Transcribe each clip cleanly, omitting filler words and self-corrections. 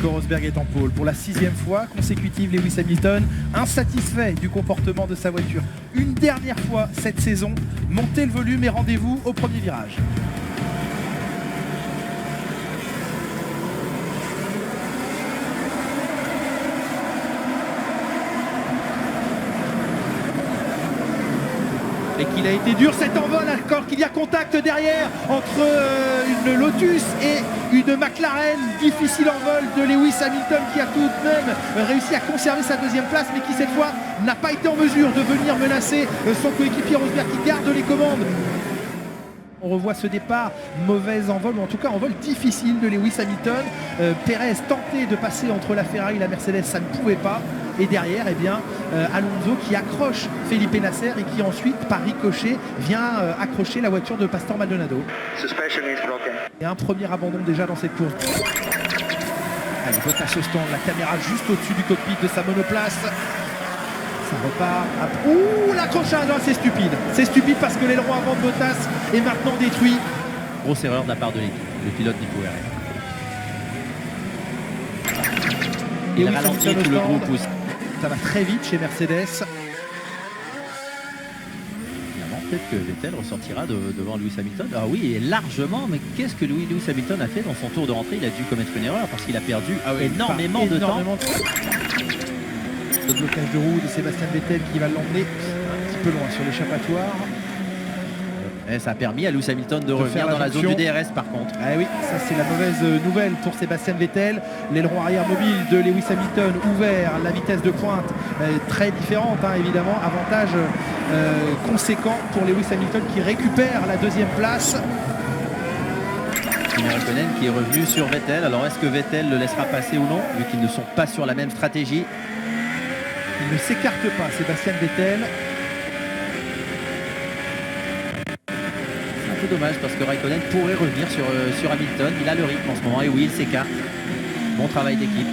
Nico Rosberg est en pôle. Pour la 6e fois consécutive, Lewis Hamilton, insatisfait du comportement de sa voiture. Une dernière fois cette saison, montez le volume et rendez-vous au premier virage. Et qu'il a été dur cet envol, alors qu'il y a contact derrière entre une Lotus et une McLaren. Difficile envol de Lewis Hamilton qui a tout de même réussi à conserver sa 2e place, mais qui cette fois n'a pas été en mesure de venir menacer son coéquipier Rosberg qui garde les commandes. On revoit ce départ, mauvais envol, ou en tout cas envol difficile de Lewis Hamilton. Pérez tentait de passer entre la Ferrari et la Mercedes, ça ne pouvait pas. Et derrière, eh bien, Alonso qui accroche Felipe Nasser et qui ensuite, par ricochet, vient accrocher la voiture de Pastor Maldonado. Et un premier abandon déjà dans cette course. Allez, Bottas au stand, la caméra juste au-dessus du cockpit de sa monoplace. Ça repart. Ouh, l'accrochage, c'est stupide. C'est stupide parce que l'aileron avant de Bottas est maintenant détruit. Grosse erreur de la part de l'équipe. Le pilote n'y pouvait rien. Il ralentit, tout le groupe pousse. Ça va très vite chez Mercedes. Finalement, peut-être que Vettel ressortira devant Lewis Hamilton. Ah oui, et largement, mais qu'est-ce que Lewis Hamilton a fait dans son tour de rentrée? Il a dû commettre une erreur parce qu'il a perdu énormément de temps. Le blocage de roue de Sébastien Vettel qui va l'emmener un petit peu loin sur l'échappatoire. Et ça a permis à Lewis Hamilton de revenir dans la zone du DRS par contre. Ah oui, ça c'est la mauvaise nouvelle pour Sébastien Vettel. L'aileron arrière mobile de Lewis Hamilton ouvert, la vitesse de pointe très différente évidemment. Avantage conséquent pour Lewis Hamilton qui récupère la 2e place. Kimi Räikkönen qui est revenu sur Vettel. Alors est-ce que Vettel le laissera passer ou non, vu qu'ils ne sont pas sur la même stratégie? Il ne s'écarte pas, Sébastien Vettel. C'est un peu dommage parce que Räikkönen pourrait revenir sur Hamilton. Il a le rythme en ce moment et oui, il s'écarte. Bon travail d'équipe.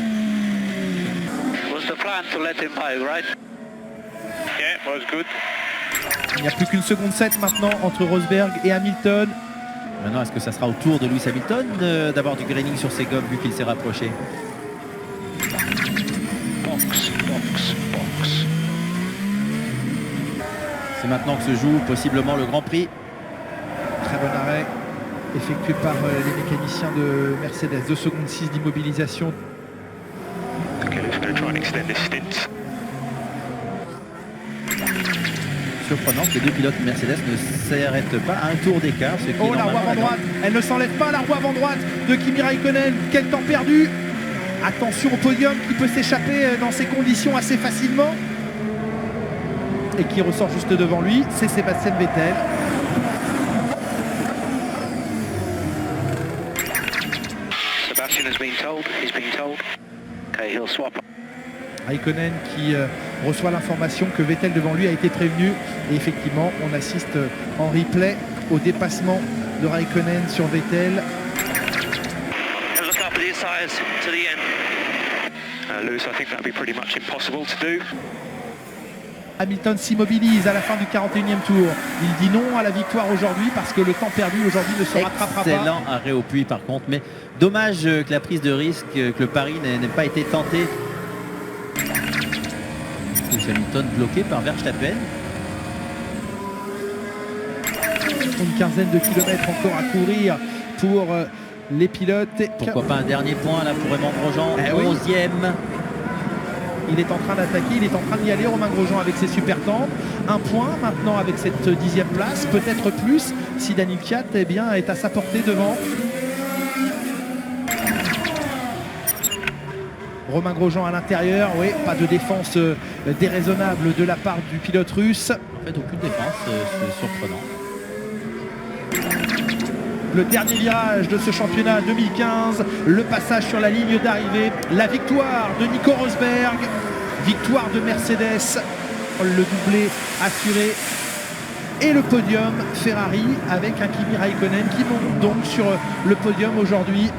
Il n'y a plus qu'une seconde 7 maintenant entre Rosberg et Hamilton. Maintenant, est-ce que ça sera au tour de Lewis Hamilton d'avoir du graining sur ses gommes vu qu'il s'est rapproché? C'est maintenant que se joue possiblement le Grand Prix. Très bon arrêt effectué par les mécaniciens de Mercedes. 2 secondes 6 d'immobilisation. Surprenant que les 2 pilotes Mercedes ne s'arrêtent pas à un tour d'écart. Oh, la roue avant droite, elle ne s'enlève pas, la roue avant droite de Kimi Räikkönen. Quel temps perdu! Attention au podium qui peut s'échapper dans ces conditions assez facilement. Et qui ressort juste devant lui, c'est Sébastien Vettel. Räikkönen qui reçoit l'information que Vettel devant lui a été prévenu. Et effectivement, on assiste en replay au dépassement de Räikkönen sur Vettel. Hamilton s'immobilise à la fin du 41e tour. Il dit non à la victoire aujourd'hui parce que le temps perdu aujourd'hui ne se rattrapera pas. Excellent arrêt au puits par contre, mais dommage que la prise de risque, que le pari n'ait pas été tenté. Hamilton bloqué par Verstappen. Une quinzaine de kilomètres encore à courir pour les pilotes. Pourquoi pas un dernier point là pour Romain Grosjean, 11e. Il est en train d'attaquer, il est en train d'y aller, Romain Grosjean avec ses super temps. Un point maintenant avec cette 10e place, peut-être plus si Daniil Kvyat est à sa portée devant. Romain Grosjean à l'intérieur, oui, pas de défense déraisonnable de la part du pilote russe. En fait, aucune défense, c'est surprenant. Le dernier virage de ce championnat 2015, le passage sur la ligne d'arrivée, la victoire de Nico Rosberg, victoire de Mercedes, le doublé assuré et le podium Ferrari avec un Kimi Räikkönen qui monte donc sur le podium aujourd'hui.